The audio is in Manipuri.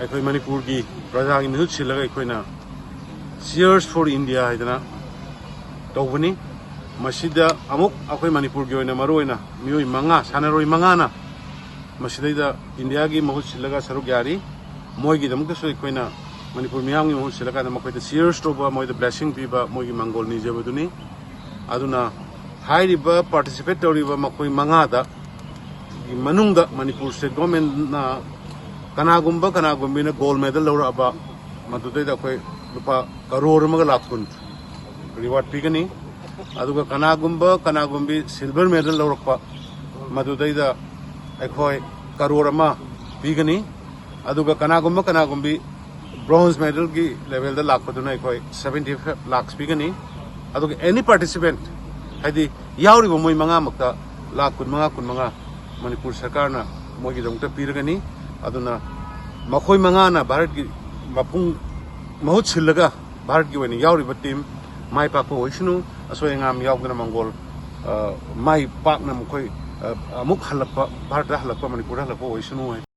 ꯑꯩꯈꯣꯏ ꯃꯅꯤꯄꯨꯔꯒꯤ ꯄ꯭ꯔꯖꯥꯒꯤ ꯃꯤꯍꯨꯠ ꯁꯤꯜꯂꯒ ꯑꯩꯈꯣꯏꯅ ꯆꯤꯌꯔꯁ ꯐꯣꯔ ꯏꯟꯗꯤꯌꯥ ꯍꯥꯏꯗꯅ ꯇꯧꯕꯅꯤ ꯃꯁꯤꯗ ꯑꯃꯨꯛ ꯑꯩꯈꯣꯏ ꯃꯅꯤꯄꯨꯔꯒꯤ ꯑꯣꯏꯅ ꯃꯔꯨꯑꯣꯏꯅ ꯃꯤꯑꯣꯏ 5 ꯁꯥꯟꯅꯔꯣꯏ 5ꯅ ꯃꯁꯤꯗꯩꯗ ꯏꯟꯗꯤꯌꯥꯒꯤ ꯃꯍꯨꯠ ꯁꯤꯜꯂꯒ ꯁꯔꯨꯛ ꯌꯥꯔꯤ ꯃꯣꯏꯒꯤꯗꯃꯛꯇꯁꯨ ꯑꯩꯈꯣꯏꯅ ꯃꯅꯤꯄꯨꯔ ꯃꯤꯌꯥꯝꯒꯤ ꯃꯍꯨꯠ ꯁꯤꯜꯂꯀꯥꯟꯗ ꯃꯈꯣꯏꯗ ꯆꯤꯌꯔꯁ ꯇꯧꯕ ꯃꯣꯏꯗ ꯕ꯭ꯂꯦꯁꯤꯡ ꯄꯤꯕ ꯃꯣꯏꯒꯤ ꯃꯪꯒꯣꯜ ꯅꯤꯖꯕꯗꯨꯅꯤ ꯑꯗꯨꯅ ꯍꯥꯏꯔꯤꯕ ꯄꯥꯔꯇꯤꯁꯤꯄꯦꯠ ꯇꯧꯔꯤꯕ ꯃꯈꯣꯏ 5ꯗ ꯃꯅꯨꯡꯗ ꯃꯅꯤꯄꯨꯔ ꯁ꯭ꯇꯦꯠ ꯒꯣꯔꯃꯦꯟꯠꯅ ꯀꯅꯥꯒꯨꯝꯕꯤꯅ ꯒꯣꯜ ꯃꯦꯗꯜ ꯂꯧꯔꯛꯑꯕ ꯃꯗꯨꯗꯩꯗ ꯑꯩꯈꯣꯏ ꯂꯨꯄꯥ ꯀꯔꯣꯔ ꯑꯃꯒ ꯂꯥꯛ 10 ꯔꯤꯋꯥꯔꯗ ꯄꯤꯒꯅꯤ ꯑꯗꯨꯒ ꯀꯅꯥꯒꯨꯝꯕꯤ ꯁꯤꯜꯚꯔ ꯃꯦꯗꯜ ꯂꯧꯔꯛꯄ ꯃꯗꯨꯗꯩꯗ ꯑꯩꯈꯣꯏ ꯀꯔꯣꯔ ꯑꯃ ꯄꯤꯒꯅꯤ ꯑꯗꯨꯒ ꯀꯅꯥꯒꯨꯝꯕꯤ ꯕ꯭ꯔꯣꯟꯖ ꯃꯦꯗꯜꯒꯤ ꯂꯦꯚꯦꯜꯗ ꯂꯥꯛꯄꯗꯨꯅ ꯑꯩꯈꯣꯏ 75 lakhs ꯄꯤꯒꯅꯤ ꯑꯗꯨꯒ ꯑꯦꯅꯤ ꯄꯥꯔꯇꯤꯁꯤꯄꯦꯟꯠ ꯍꯥꯏꯗꯤ ꯌꯥꯎꯔꯤꯕ ꯃꯣꯏ 5ꯃꯛꯇ ꯂꯥꯛ 15 ꯃꯅꯤꯄꯨꯔ ꯁꯔꯀꯥꯔꯅ ꯃꯣꯏꯒꯤꯗꯃꯛꯇ ꯄꯤꯔꯒꯅꯤ ꯑꯗꯨꯅ ꯃꯈꯣꯏ 5ꯅ ꯚꯥꯔꯠꯀꯤ ꯃꯍꯨꯠ ꯁꯤꯜꯂꯒ ꯚꯥꯔꯠꯀꯤ ꯑꯣꯏꯅ ꯌꯥꯎꯔꯤꯕ ꯇꯤꯝ ꯃꯥꯏ ꯄꯥꯛꯄ ꯑꯣꯏꯁꯅꯨ ꯑꯁꯣꯏ ꯑꯉꯥꯝ ꯌꯥꯎꯗꯅ ꯃꯪꯒꯣꯜ ꯃꯥꯏ ꯄꯥꯛꯅ ꯃꯈꯣꯏ ꯑꯃꯨꯛ ꯍꯜꯂꯛꯄ ꯚꯥꯔꯠꯇ ꯍꯜꯂꯛꯄ ꯃꯅꯤꯄꯨꯔꯗ ꯍꯜꯂꯛꯄ ꯑꯣꯏꯁꯅꯨ